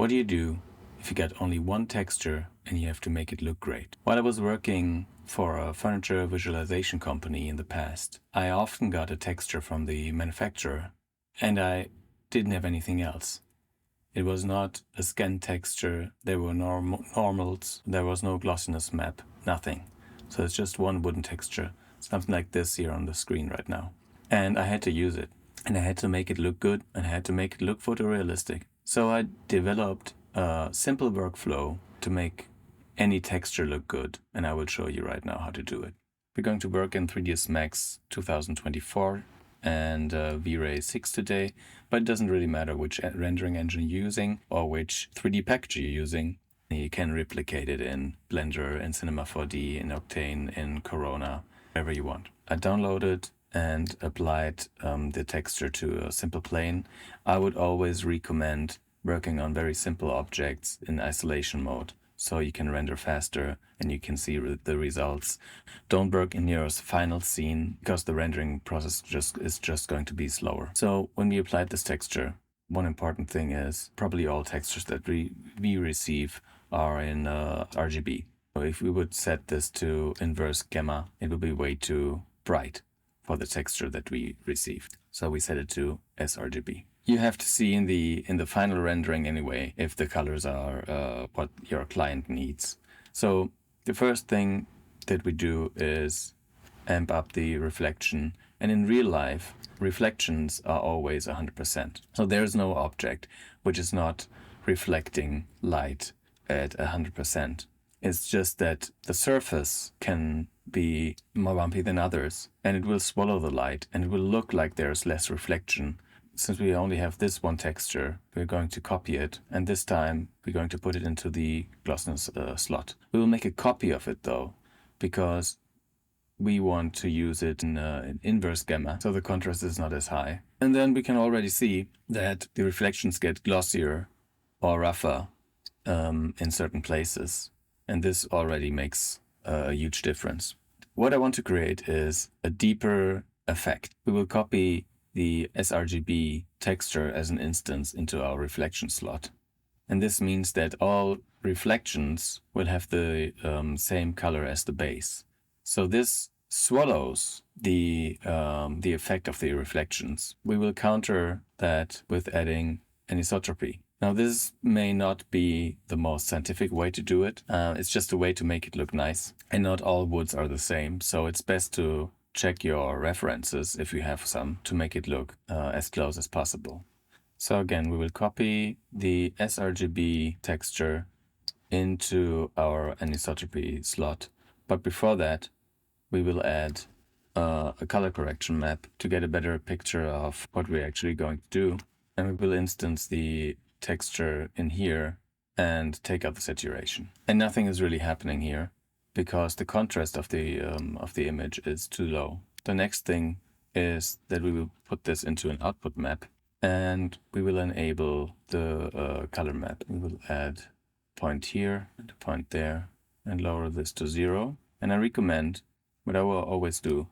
What do you do if you get only one texture and you have to make it look great? While I was working for a furniture visualization company in the past, I often got a texture from the manufacturer and I didn't have anything else. It was not a scan texture, there were normals, there was no glossiness map, nothing. So it's just one wooden texture, something like this here on the screen right now. And I had to use it. And I had to make it look good, and I had to make it look photorealistic. So I developed a simple workflow to make any texture look good, and I will show you right now how to do it. We're going to work in 3ds Max 2024 and V-Ray 6 today, but it doesn't really matter which rendering engine you're using or which 3D package you're using. You can replicate it in Blender, in Cinema 4D, in Octane, in Corona, wherever you want. I downloaded and applied the texture to a simple plane. I would always recommend working on very simple objects in isolation mode, so you can render faster and you can see the results. Don't work in your final scene because the rendering process is just going to be slower. So when we applied this texture, one important thing is probably all textures that we receive are in RGB. So if we would set this to inverse gamma, it would be way too bright for the texture that we received. So we set it to sRGB. You have to see in the final rendering anyway if the colors are what your client needs. So the first thing that we do is amp up the reflection, and in real life reflections are always 100%. So there's no object which is not reflecting light at 100%. It's just that the surface can be more bumpy than others, and it will swallow the light, and it will look like there's less reflection. Since we only have this one texture, we're going to copy it, and this time we're going to put it into the glossiness slot. We will make a copy of it though, because we want to use it in inverse gamma, so the contrast is not as high. And then we can already see that the reflections get glossier or rougher in certain places, and this already makes a huge difference. What I want to create is a deeper effect. We will copy the sRGB texture as an instance into our reflection slot. And this means that all reflections will have the same color as the base. So this swallows the effect of the reflections. We will counter that with adding anisotropy. Now this may not be the most scientific way to do it. It's just a way to make it look nice. And not all woods are the same, so it's best to check your references if you have some to make it look as close as possible. So again, we will copy the sRGB texture into our anisotropy slot. But before that, we will add a color correction map to get a better picture of what we're actually going to do. And we will instance the texture in here and take out the saturation. And nothing is really happening here because the contrast of the image is too low. The next thing is that we will put this into an output map, and we will enable the color map. We will add a point here and a point there and lower this to 0. And I recommend, what I will always do,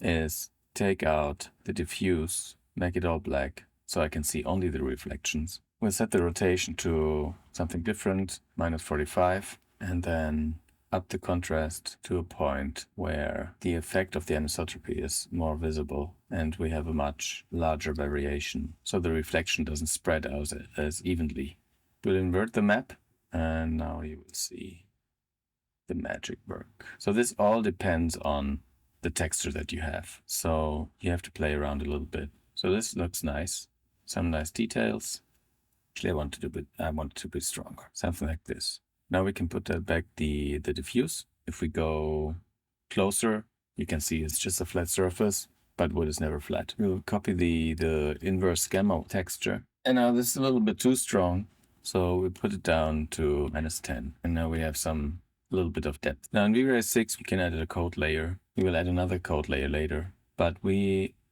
is take out the diffuse, make it all black, so I can see only the reflections. We'll set the rotation to something different, -45, and then up the contrast to a point where the effect of the anisotropy is more visible and we have a much larger variation, so the reflection doesn't spread out as evenly. We'll invert the map, and now you will see the magic work. So this all depends on the texture that you have, so you have to play around a little bit. So this looks nice, some nice details. Actually, I want it to be stronger, something like this. Now we can put back the diffuse. If we go closer, you can see it's just a flat surface, but wood is never flat. We'll copy the inverse gamma texture. And now this is a little bit too strong, so we put it down to -10. And now we have a little bit of depth. Now in V-Ray 6, we can add a coat layer. We will add another coat layer later. But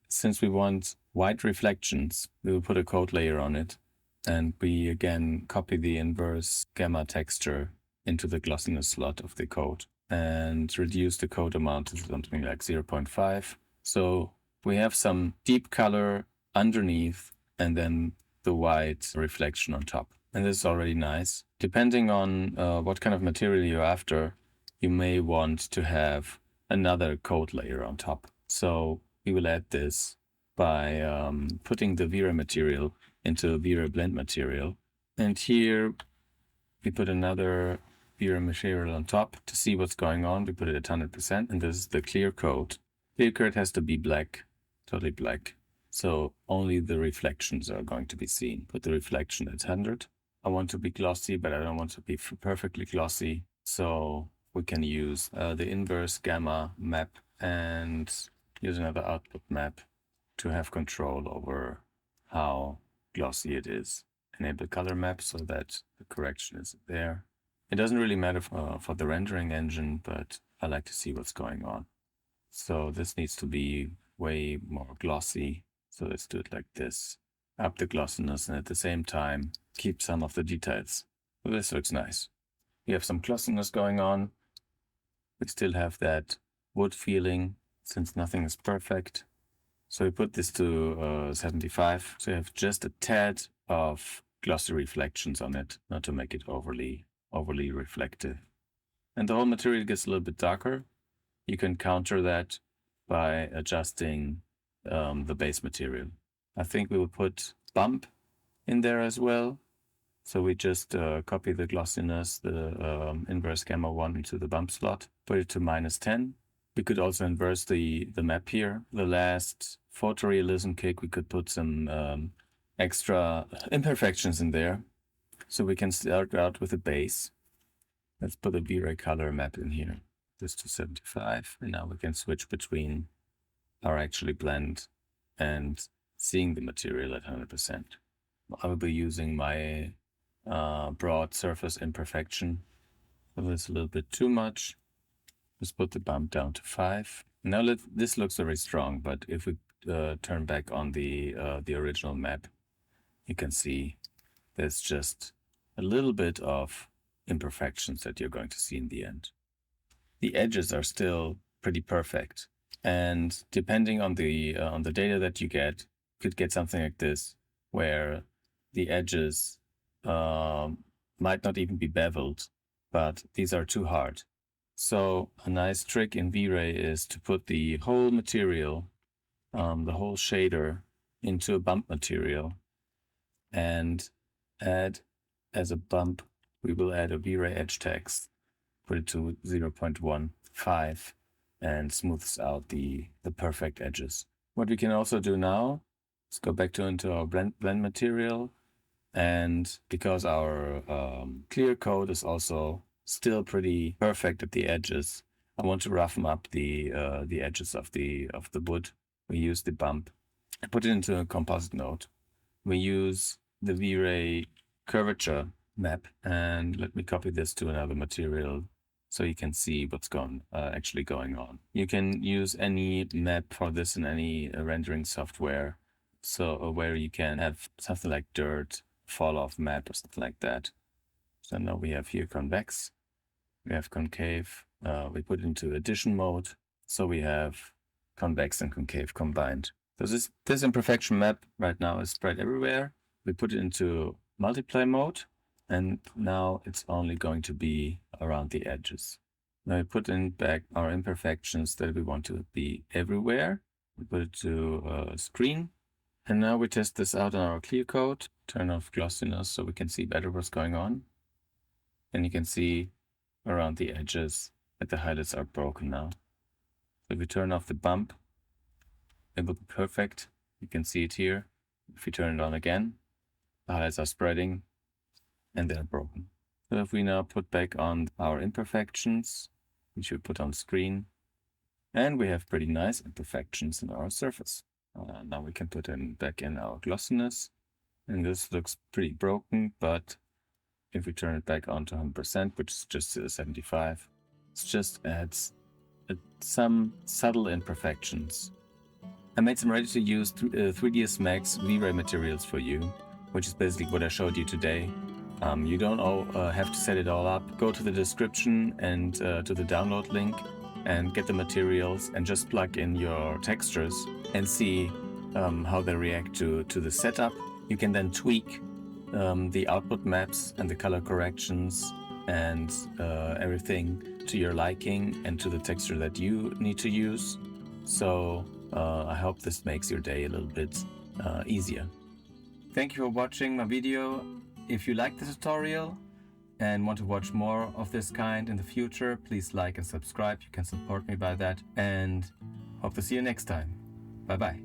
since we want white reflections, we will put a coat layer on it. And we again copy the inverse gamma texture into the glossiness slot of the coat and reduce the coat amount to something like 0.5. So we have some deep color underneath and then the white reflection on top. And this is already nice. Depending on what kind of material you're after, you may want to have another coat layer on top. So we will add this by putting the V-Ray material into a V-Ray blend material. And here we put another V-Ray material on top to see what's going on. We put it at 100%, and this is the clear coat. Clear coat has to be black, totally black. So only the reflections are going to be seen. Put the reflection at 100. I want to be glossy, but I don't want to be perfectly glossy. So we can use the inverse gamma map and use another output map to have control over how glossy it is. Enable color map so that the correction is there. It doesn't really matter for the rendering engine, but I like to see what's going on. So this needs to be way more glossy. So let's do it like this. Up the glossiness and at the same time keep some of the details. So this looks nice. We have some glossiness going on. We still have that wood feeling since nothing is perfect. So we put this to 75. So you have just a tad of glossy reflections on it, not to make it overly reflective. And the whole material gets a little bit darker. You can counter that by adjusting the base material. I think we will put bump in there as well. So we just copy the glossiness, the inverse gamma 1 into the bump slot, put it to -10. We could also inverse the map here. The last photorealism kick, we could put some extra imperfections in there. So we can start out with a base. Let's put a V-Ray color map in here. This to 75. And now we can switch between our actually blend and seeing the material at 100%. I will be using my broad surface imperfection. So that's a little bit too much. Let's put the bump down to 5. Now this looks very strong, but if we turn back on the original map, you can see there's just a little bit of imperfections that you're going to see in the end. The edges are still pretty perfect, and depending on the data that you get, you could get something like this, where the edges might not even be beveled, but these are too hard. So a nice trick in V-Ray is to put the whole material, the whole shader, into a bump material, and add as a bump, we will add a V-Ray edge text, put it to 0.15, and smooths out the perfect edges. What we can also do now is go back into our blend material, and because our clear coat is also still pretty perfect at the edges, I want to roughen up the edges of the wood. We use the bump and put it into a composite node. We use the V-Ray curvature map, and let me copy this to another material so you can see what's actually going on. You can use any map for this in any rendering software, so where you can have something like dirt, fall off map or something like that. So now we have here convex, we have concave, we put it into addition mode, so we have convex and concave combined. So this imperfection map right now is spread everywhere. We put it into multiply mode, and now it's only going to be around the edges. Now we put in back our imperfections that we want to be everywhere. We put it to screen, and now we test this out on our clear coat. Turn off glossiness so we can see better what's going on. And you can see around the edges that the highlights are broken now. So if we turn off the bump, it will be perfect. You can see it here. If we turn it on again, the highlights are spreading and they're broken. So if we now put back on our imperfections, which we put on screen, and we have pretty nice imperfections in our surface. Now we can put back in our glossiness, and this looks pretty broken, but if we turn it back on to 100%, which is just 75, it just adds some subtle imperfections. I made some ready-to-use 3ds Max V-Ray materials for you, which is basically what I showed you today. You don't have to set it all up. Go to the description and to the download link and get the materials and just plug in your textures and see how they react to the setup. You can then tweak the output maps and the color corrections and everything to your liking and to the texture that you need to use. So I hope this makes your day a little bit easier. Thank you for watching my video. If you like the tutorial and want to watch more of this kind in the future, please like and subscribe. You can support me by that, and hope to see you next time. Bye bye.